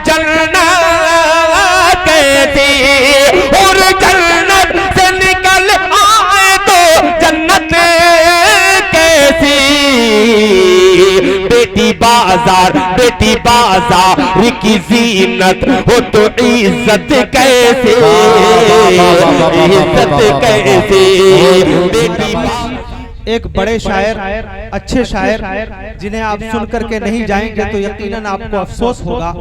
जन्नत कैसी, और जन्नत से निकल आए तो जन्नत कैसी। बेटी बाजार की जीनत हो तो इज्जत कैसे, इज्जत कैसे। बेटी एक बड़े शायर, अच्छे शायर जिन्हें आप सुन करके नहीं जाएंगे तो यकीनन आपको अफसोस होगा,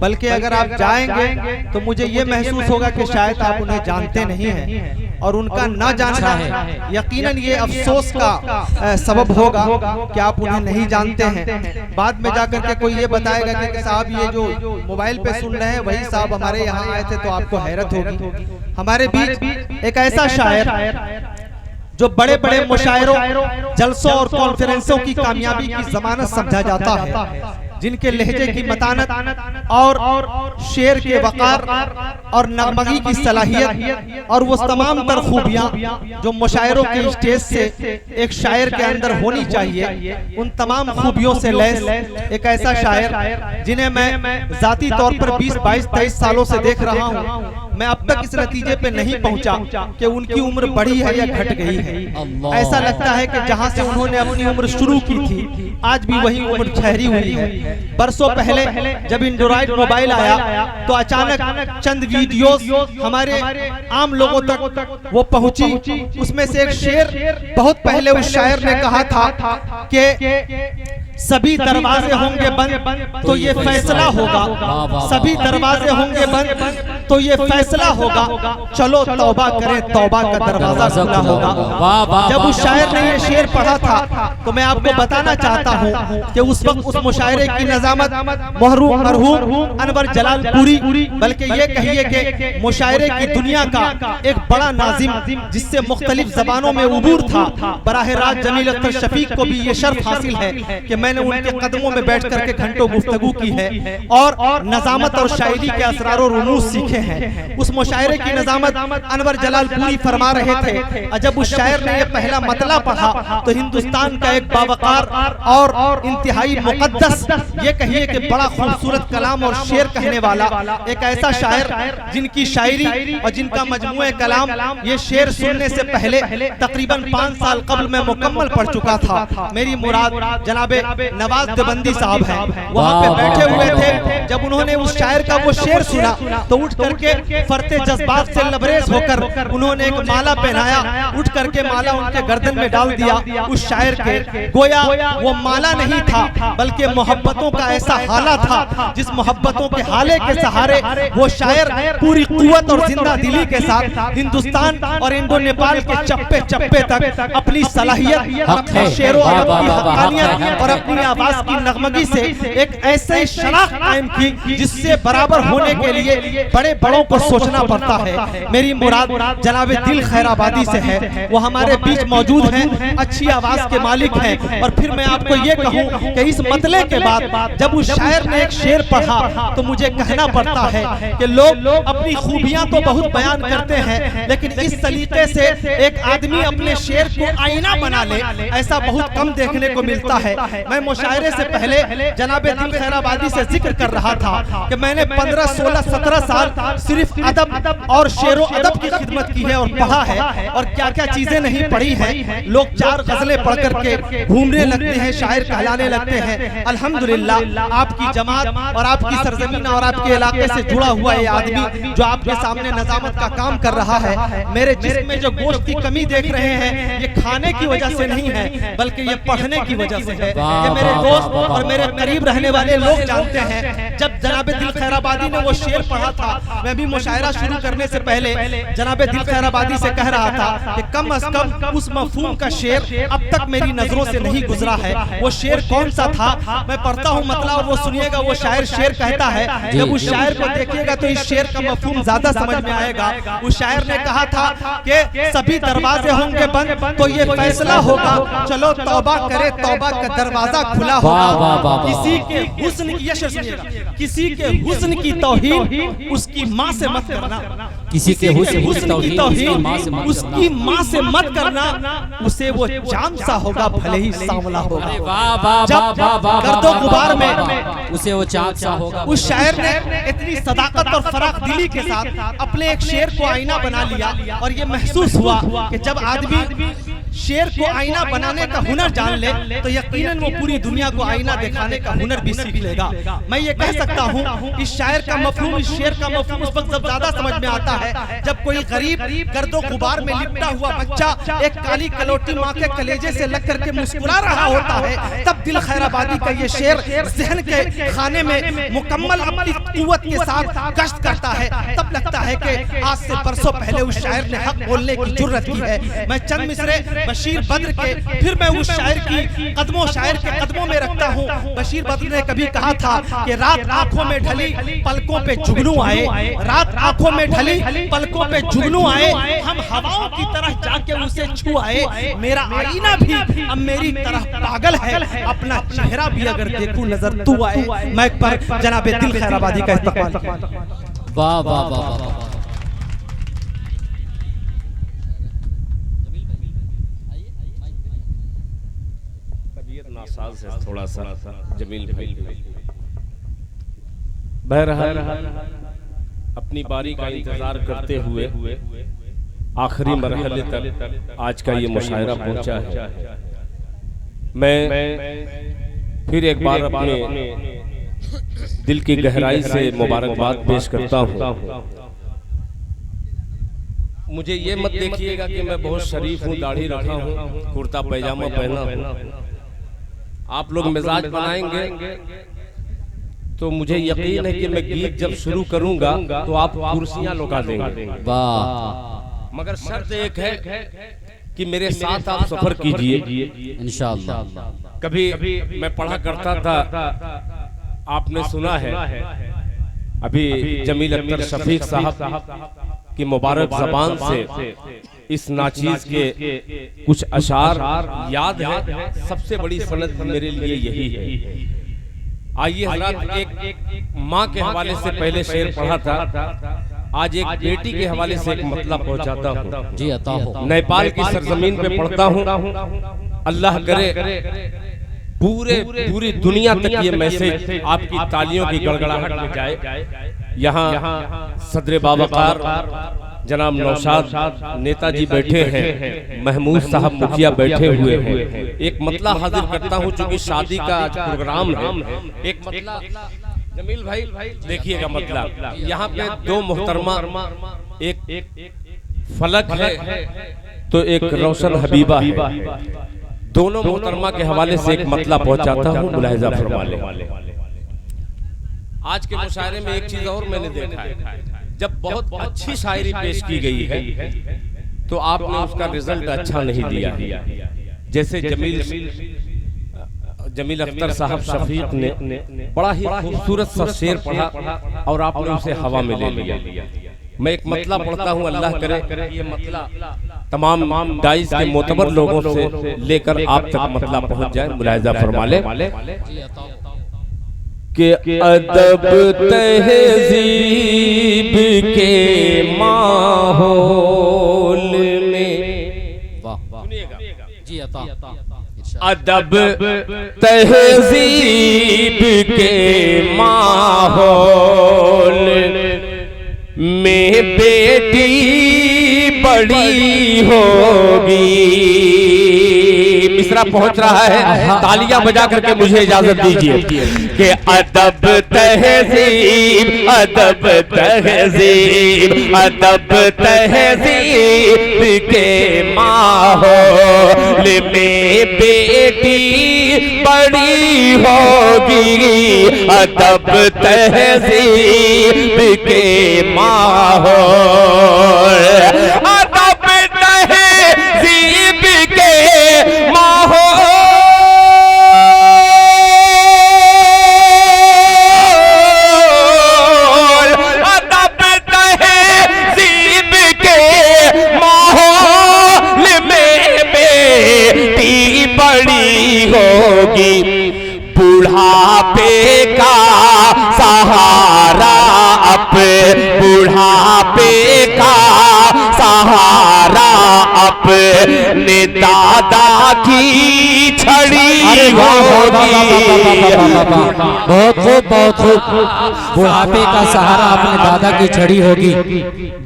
बल्कि अगर आप जाएंगे तो मुझे ये महसूस होगा कि शायद आप उन्हें जानते नहीं हैं, और उनका ना जानना यकीनन ये अफसोस का सबब होगा कि आप उन्हें नहीं जानते हैं। बाद में जाकर के कोई ये बताएगा कि साहब ये जो मोबाइल पे सुन रहे हैं वही साहब हमारे यहाँ आए थे, तो आपको हैरत होगी। हमारे बीच एक ऐसा शायर जो बड़े बड़े मुशायरों, जलसों और कॉन्फ्रेंसों की कामयाबी की जमानत समझा जाता है, जिनके लहजे की मतानत और शेर के वकार और नगमगी की सलाहियत और वो तमाम तर खूबियाँ जो मुशायरों के स्टेज से एक शायर के अंदर होनी चाहिए, उन तमाम खूबियों से लैस एक ऐसा शायर जिन्हें मैं जाती तौर पर 20, 22, 23 सालों से देख रहा हूँ। मैं अब तक इस नतीजे पे नहीं पहुंचा कि उनकी उम्र बढ़ी है या घट गई है। ऐसा लगता है कि जहां से उन्होंने अपनी उम्र शुरू की थी आज भी वही उम्र ठहरी हुई है। बरसों पहले जब एंड्रॉइड मोबाइल आया तो अचानक चंद वीडियोस हमारे आम लोगों तक वो पहुंची। उसमें से एक शेर बहुत पहले उस शायर ने कहा था कि सभी दरवाजे होंगे बंद तो ये फैसला होगा, सभी दरवाजे होंगे बंद तो ये फैसला होगा, चलो तौबा करें तौबा का दरवाजा खुला होगा। जब उस शायर ने ये शेर पढ़ा था तो मैं आपको बताना चाहता हूँ कि उस वक्त उस मुशायरे की नज़ामत मरहूम अनवर जलालपुरी, बल्कि ये कहिए कि मुशायरे की दुनिया का एक बड़ा नाजिम जिससे मुख्तलिफ जबानों में उबूर था, बराह रास्त जमील अख्तर शफीक को भी ये शर्फ हासिल है कि मैंने उनके कदमों में बैठ करके घंटों गुफ्तगू की है और नज़ामत और शायरी के असरार और रुमूज सीखे हैं। उस मुशायरे की नज़ामत अनवर जलालपुरी फरमा रहे थे। जब उस शायर ने यह पहला मतला पढ़ा तो हिंदुस्तान का एक बावकार और इंतहाई मुकद्दस, ये कहिए कि बड़ा खूबसूरत कलाम और शेर कहने वाला एक ऐसा शायर जिनकी शायरी और जिनका मजमूए कलाम ये शेर सुनने से पहले तकरीबन 5 साल कबल में मुकम्मल पढ़ चुका था। मेरी मुराद जनाबे नवाज देवबंदी साहब हैं, वहाँ पे बैठे हुए थे। जब उन्होंने उस शायर का वो शेर सुना तो उठ करके फरते जज्बात से लबरेज होकर उन्होंने एक माला पहनाया, उठ करके माला उनके गर्दन में डाल दिया उस शायर के। गोया वो माला नहीं था बल्कि मोहब्बतों का ऐसा हाला था जिस मोहब्बतों के हाले के सहारे वो शायर पूरी कुव्वत और जिंदा दिली के साथ हिंदुस्तान और इंडो नेपाल के चप्पे चप्पे तक अपनी सलाहियत, अपने शेरों और अपनी आवाज की नगमगी से एक ऐसे शनाख्त कायम की जिससे बराबर होने के लिए बड़े बड़ों को सोचना पड़ता है। मेरी मुराद जनाबे दिल खैराबादी से है, वो हमारे बीच मौजूद हैं, अच्छी आवाज के मालिक हैं। और फिर मैं आपको ये कहूँ कि इस मतले के बाद जब उस शायर ने एक शेर पढ़ा तो मुझे कहना पड़ता है कि लोग अपनी खूबियां तो बहुत बयान करते हैं, लेकिन इस तरीके से एक आदमी अपने शेर को आईना बना ले ऐसा बहुत कम देखने को मिलता है। मैं मुशायरे से पहले जनाबे दिल खैराबादी से जिक्र कर रहा था कि मैंने 15, 16, 17 साल सिर्फ अदब और शेरो अदब की खिदमत की है और पढ़ा है, और क्या क्या चीजें नहीं पढ़ी हैं। लोग 4 गजलें पढ़ करके घूमने लगते हैं, शायर कहलाने लगते हैं। अल्हम्दुलिल्लाह आपकी जमात और आपकी सरजमीन और आपके इलाके से जुड़ा हुआ ये आदमी जो आपके सामने नजामत का काम कर रहा है, मेरे जिस्म में जो गोश्त की कमी देख रहे हैं ये खाने की वजह से नहीं है बल्कि ये पढ़ने की वजह से है। ये मेरे दोस्त और मेरे करीब रहने वाले लोग जानते हैं। जब जनाबे दिल खैराबादी ने वो शेर पढ़ा था, मैं भी मुशायरा शुरू करने से पहले जनाबे दिल खैराबादी से कह रहा था कि कम अज कम उस मफहूम का शेर अब तक मेरी नजरों से नहीं गुजरा है। वो शेर कौन सा था मैं पढ़ता हूँ मतलब वो सुनिएगा। वो शायर शेर कहता है, जब उस शायर को देखिएगा तो इस शेर का मफहूम ज्यादा समझ में आएगा। उस शायर ने कहा था कि सभी दरवाजे होंगे बंद तो ये फैसला होगा, चलो तौबा करे तौबा का दरवाजा दरवाजा खुला होगा। किसी के हुस्न की, यश सुनिएगा, किसी के हुस्न की तौहीन उसकी माँ से मत करना, किसी के हुस्न की तौहीन उसकी माँ से मत करना, उसे वो जाम सा होगा भले ही सांवला होगा। जब गर्दो गुबार में उसे वो चाँद सा होगा। उस शायर ने इतनी सदाकत और फराख दिली के साथ अपने एक शेर को आईना बना लिया और ये महसूस हुआ कि जब आदमी शेर को आईना बनाने का हुनर जान ले तो यकीनन वो पूरी दुनिया को आईना दिखाने का हुनर भी सीख लेगा। मैं ये कह सकता हूँ इस शायर का मफहूम, इस शेर का मफहूम उस वक्त जब ज्यादा समझ में आता है जब कोई गरीब गर्दो गुबार में लिपटा हुआ बच्चा एक काली कलोटी माँ के कलेजे से लग करके मुस्कुरा रहा होता है, तब दिल खैराबादी का ये शेर जहन के खाने में मुकम्मल अपनी कुव्वत के साथ गश्त करता है। तब लगता है कि आज से बरसों पहले उस शायर ने हक बोलने की जुर्रत की है। मैं चंद मिसरे बशीर बद्र के फिर मैं उस शायर की कदमों, शायर के कदमों में रखता हूँ। बशीर बद्र ने कभी कहा था कि रात आंखों में ढली पलकों पे जुगनू आए, रात आंखों में ढली पलकों पे जुगनू आए, हम हवाओं की तरह जाके उसे छू आए। मेरा आईना भी अब मेरी तरह पागल है, अपना चेहरा भी अगर देखूं नजर तू आए। मैं पर जनाबे दिल खैराबादी का इस्तकबाल। वाह वाह वाह। नासाज है थोड़ा सा जमील भाई। बहरहाल अपनी बारी का इंतजार करते हुए आखिरी मरहले तक आज का ये मुशायरा पहुंचा है। मैं फिर एक बार अपने दिल की गहराई से मुबारकबाद पेश करता हूँ। मुझे ये मत देखिएगा कि मैं बहुत शरीफ हूँ, दाढ़ी रखा हूँ, कुर्ता पैजामा पहना हूँ। आप लोग मिजाज बनाएंगे तो मुझे यकीन है कि मैं गीत जब शुरू करूंगा तो आप कुर्सियां लुका देंगे। वाह। मगर शर्त एक है कि मेरे साथ आप सफर कीजिए इंशाअल्लाह। कभी मैं पढ़ा करता था, आपने सुना है अभी जमील अख्तर शफीक साहब की मुबारक जबान से इस नाचीज के कुछ अशार याद है। सबसे बड़ी सनद मेरे लिए यही है। आइए हज़रात, एक माँ के हवाले से पहले शेर पढ़ा था, आज एक बेटी के हवाले से एक मतलब पहुंचाता हूँ। जी अता हो। नेपाल की सरजमीन पे पढ़ता हूँ। अल्लाह करे पूरी दुनिया तक ये मैसेज आपकी तालियों की गड़गड़ाहट में जाए। यहाँ सदर बावकार जनाब नौशाद नेताजी बैठे हैं, महमूद साहब मुखिया बैठे हुए हैं। एक मतला हाजिर करता हूँ चूंकि शादी का आज प्रोग्राम है। एक मतला जमील भाई देखिएगा, मतलब यहाँ पे दो मोहतरमा, एक फलक है तो एक रोशन हबीबा है। दोनों मोहतरमा के हवाले से एक मतला पहुंचाता हूँ, मुलाहिजा फरमा लें। आज के मुशायरे में एक चीज और मैंने देखा है, जब बहुत अच्छी शायरी पेश की गई है तो आपने उसका रिजल्ट अच्छा नहीं दिया। जैसे जमील अख्तर साहब शफीक ने बड़ा ही खूबसूरत सा शेर पढ़ा और आपने उसे हवा में ले लिया। मैं एक मतला पढ़ता हूँ, अल्लाह करे ये मतला तमाम दाइस के मोतबर लोगों से लेकर आप तक मतला पहुँच जाए। मुलाहिजा फरमा ले कि अदब तहजीब के माहौल में, जी अता, अदब तहजीब के माहौल में बेटी बड़ी होगी। मिसरा पहुंच रहा है, तालियां बजा करके मुझे इजाजत दीजिए कि अदब तहजीब, अदब तहजीब, अदब तहजीब के माहौल में बेटी बड़ी होगी। अदब तहजीब के माहौल, अदब तहजीब के माहौल, अदब तहजीब के माहौल में बेटी बड़ी होगी। बुढ़ापे का सहारा बुढ़ापे का सहारा अपने दादा की छड़ी होगी। बहुत खूब बहुत खूब। बुढ़ापे का सहारा अपने दादा की छड़ी होगी।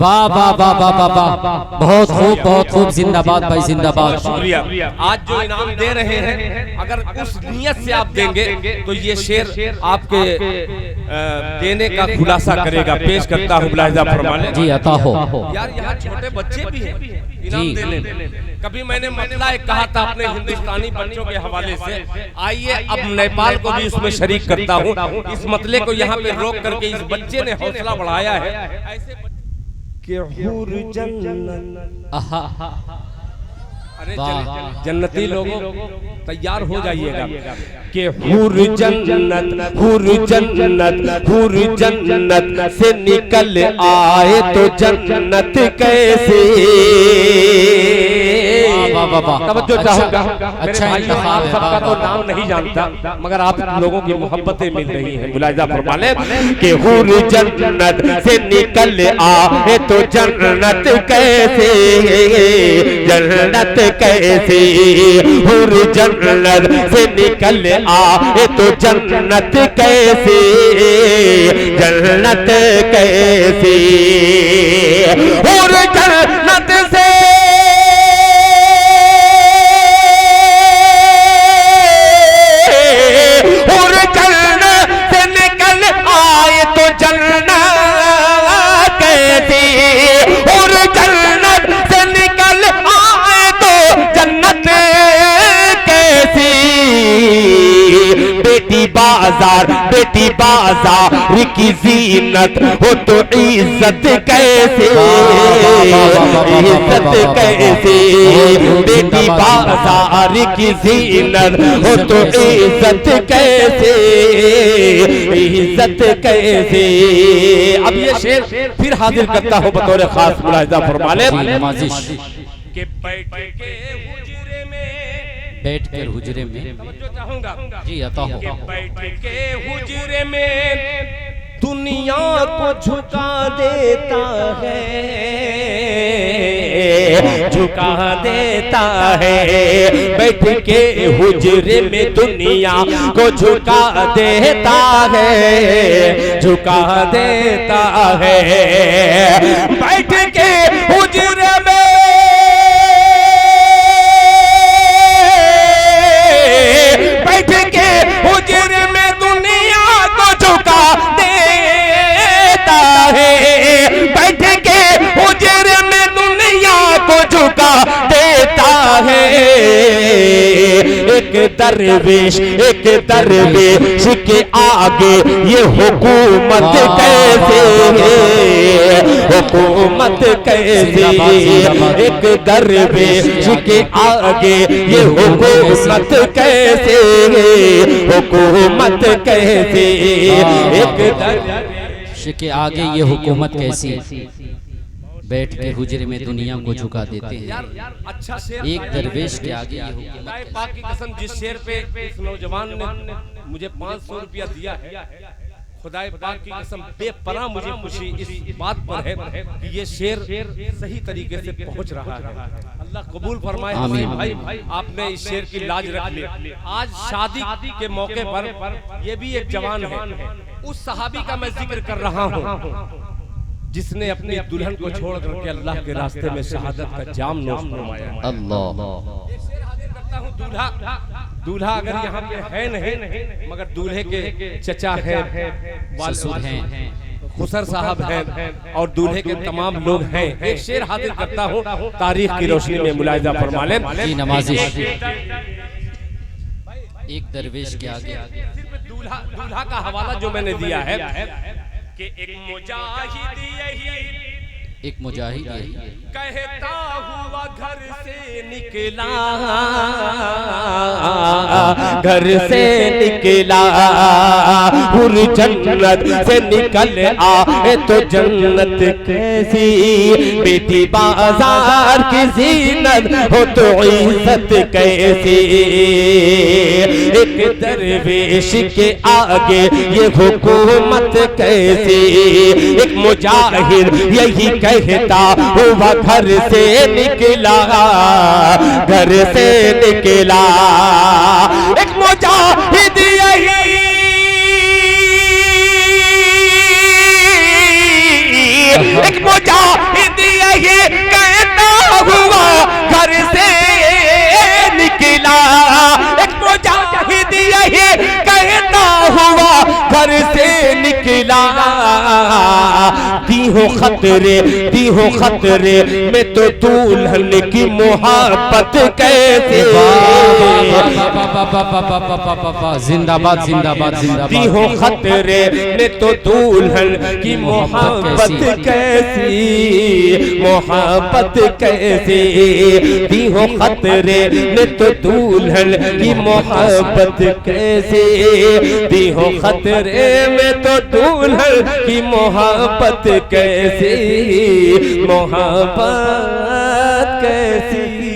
वाह वाह वाह वाह वाह वाह, बहुत खूब जिंदाबाद भाई जिंदाबाद। शुक्रिया। आज जो इनाम दे रहे हैं अगर उस नियत से आप देंगे तो ये शेर आपके देने का खुलासा करेगा। पेश करता हूँ मुलाहिजा फरमा लें। जी अता हो। यार यहाँ छोटे बच्चे भी हैं इनाम देने। कभी मैंने मतला एक कहा था अपने हिंदुस्तानी बच्चों के हवाले से, आइए अब नेपाल को भी इसमें शरीक करता हूँ। इस मतले को यहाँ पे रोक करके इस बच्चे ने हौसला बढ़ाया है ऐसे कि हुर जन्नत। अरे जन्नती लोगों तैयार हो जाइएगा कि हुर जन्नत हुर जन्नत हुर जन्नत से निकल आए तो जन्नत कैसे। तवज्जो चाहूंगा। अच्छा इंतखाब है। सबका तो नाम नहीं जानता मगर आप लोगों की मोहब्बतें मिल रही हैं। मुलाहिजा फरमा लें कि हुर जन्नत से निकल आए तो जन्नत कैसे, जन्नत कैसे। हुर जन्नत से निकल आए तो जन्नत कैसे, जन्नत कैसे। हुर जन्नत से हुर जन्नत से निकल आए तो जन्नत कैसे। हुर जन्नत से निकल आए तो जन्नत कैसी। बेटी बाजार की जीनत हो तो इज्जत कैसे, इज्जत कैसे। बेटी बाजार की जीनत हो तो इज्जत कैसे, इज्जत कैसे। अब ये शेर फिर हाजिर करता हूँ बतौर खास मुलाहिजा फरमा लें कि बैठ कर हुजरे में चाहूंगा जी अता हो। बैठ के हुजरे में दुनिया को झुका देता है, झुका देता है। बैठ के हुजरे में दुनिया को झुका देता है, झुका देता है। बैठ के हुजरे में बैठ के हुजरे में दुनिया को झुका देता है। बैठ के हुजरे में दुनिया को झुका देता है। एक दरवेश के आगे ये हुकूमत कैसे, हुकूमत कैसे। एक दरवेश के आगे ये हुकूमत कैसे, हुकूमत कैसे। एक दरवेश के आगे ये हुकूमत कैसी। बैठ के हुजरे में दुनिया को झुका देते हैं। अच्छा शेर। एक दरवेश के आगे ये हुकूमत पाक की कसम जिस शेर पे इस नौजवान ने मुझे 500 रुपया दिया है, खुदाए पाक की कसम बेपनाह मुझे खुशी इस बात पर है कि ये शेर सही तरीके से पहुंच रहा है। अल्लाह कबूल फरमाए। भाई आपने इस शेर की लाज रख ली। आज शादी के मौके पर ये भी एक जवान है, उस सहाबी का मैं जिक्र कर रहा हूँ जिसने अपनी दुल्हन को छोड़ करके अल्लाह के रास्ते में शहादत का जाम नोश फरमाया। अल्लाह दूल्हा अगर यहाँ पे है नहीं मगर दूल्हे के चचा हैं, ससुर हैं, खुसर साहब हैं और दूल्हे के तमाम लोग हैं। एक शेर हाजिर करता हूँ तारीख की रोशनी में मुलाहिजा फरमा लें। नमाजी एक दरवेश के आगे दूल्हा का हवाला जो मैंने दिया है कि एक मुजाहिद यही कहता हुआ घर से निकला, घर से निकला। हुर जन्नत से निकल आए तो जन्नत कैसी। बेटी बाजार की जीनत हो तो इज्जत कैसी। एक दरवेश के आगे ये हुकूमत कैसी। एक मुजाहिर यही कहता हुआ घर से निकला, घर से निकला। एक मुजाहिद यही, एक मुजाहिद यही कहता हुआ घर से निकला। एक मुजाहिद यही कहता हुआ घर से निकला। दी हो खतरे में तो दुल्हन की मोहब्बत कैसे। जिंदाबाद जिंदाबाद जिंदाबाद। दी हो खतरे में तो दुल्हन की मोहब्बत कैसी, मोहब्बत कैसी। दी हो खतरे में तो दुल्हन की मोहब्बत कैसे। दी हो खतरे में तो दुल्हन की मोहब्बत कैसी, मोहब्बत कैसी।